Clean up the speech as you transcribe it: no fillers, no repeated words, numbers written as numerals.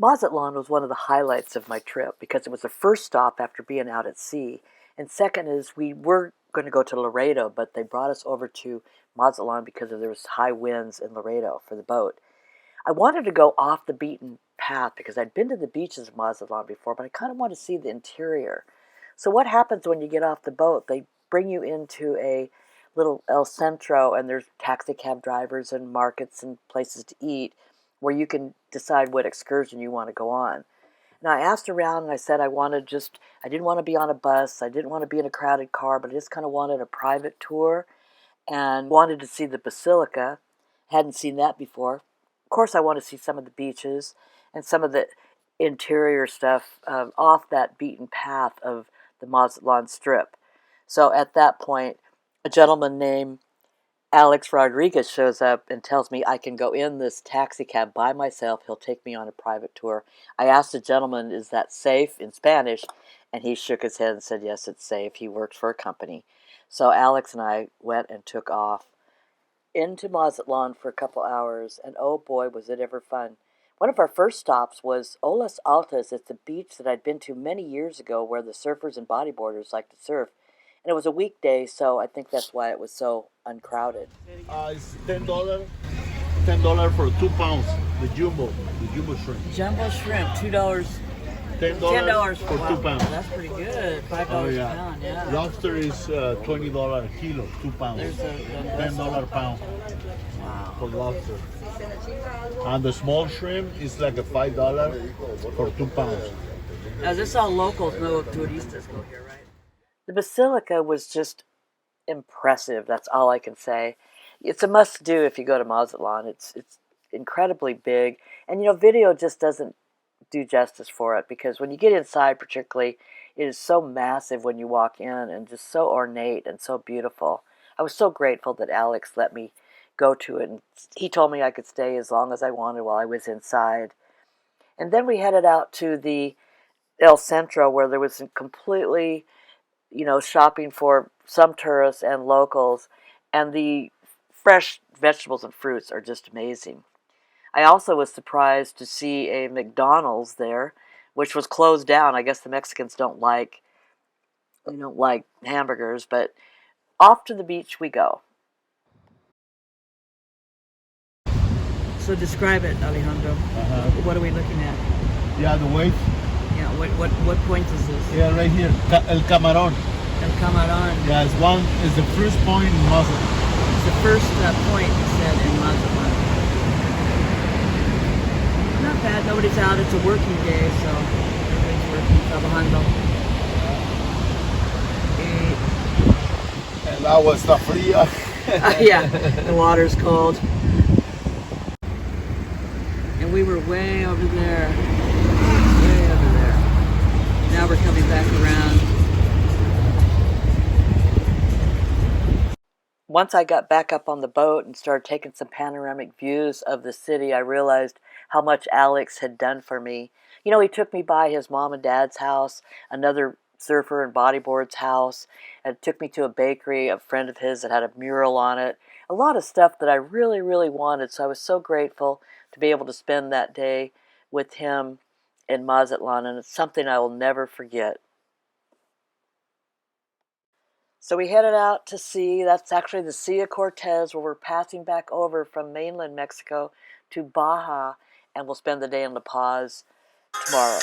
Mazatlan was one of the highlights of my trip because it was the first stop after being out at sea. And second is we were going to go to Laredo, but they brought us over to Mazatlan because there was high winds in Laredo for the boat. I wanted to go off the beaten path because I'd been to the beaches of Mazatlan before, but I kind of wanted to see the interior. So what happens when you get off the boat? They bring you into a little El Centro, and there's taxi cab drivers and markets and places to eat where you can decide what excursion you want to go on. And I asked around and I said I didn't want to be on a bus, I didn't want to be in a crowded car, but I just kind of wanted a private tour and wanted to see the Basilica. Hadn't seen that before. Of course, I want to see some of the beaches and some of the interior stuff off that beaten path of the Mazatlan Strip. So at that point, a gentleman named Alex Rodriguez shows up and tells me I can go in this taxi cab by myself. He'll take me on a private tour. I asked the gentleman, is that safe, in Spanish? And he shook his head and said, yes, it's safe. He works for a company. So Alex and I went and took off into Mazatlan for a couple hours, and oh boy, was it ever fun. One of our first stops was Olas Altas. It's a beach that I'd been to many years ago where the surfers and bodyboarders like to surf. And it was a weekday, so I think that's why it was so uncrowded. It's $10 for 2 pounds. The jumbo shrimp. Jumbo shrimp, $2. $10 for wow. 2 pounds. That's pretty good. $5 a pound, yeah. Lobster is $20 a kilo, 2 pounds. There's $10 a pound. Wow. For lobster. And the small shrimp is like a $5 for 2 pounds. Now, this all locals, no turistas go here, right? The Basilica was just impressive. That's all I can say. It's a must-do if you go to Mazatlan. It's incredibly big. And, video just doesn't do justice for it because when you get inside particularly, it is so massive when you walk in and just so ornate and so beautiful. I was so grateful that Alex let me go to it, and he told me I could stay as long as I wanted while I was inside. And then we headed out to the El Centro where there was completely shopping for some tourists and locals, and the fresh vegetables and fruits are just amazing. I also was surprised to see a McDonald's there, which was closed down. I guess the Mexicans don't like hamburgers, but off to the beach we go. So describe it, Alejandro. What are we looking at? Yeah, the wave. Yeah, what point is this? Yeah, right here. El Camarón. El Camarón. Yeah, it's the first point in Mazatlan. It's the first point, you said, in Mazatlan. Not bad. Nobody's out. It's a working day, so everybody's working. Trabajando. El agua está fría. Yeah, the water's cold. And we were way over there. Way over there. Now we're coming back around. Once I got back up on the boat and started taking some panoramic views of the city, I realized how much Alex had done for me. He took me by his mom and dad's house, another surfer and bodyboard's house, and took me to a bakery, a friend of his that had a mural on it. A lot of stuff that I really, really wanted, so I was so grateful to be able to spend that day with him in Mazatlan, and it's something I will never forget. So we headed out to sea. That's actually the Sea of Cortez, where we're passing back over from mainland Mexico to Baja, and we'll spend the day in La Paz tomorrow.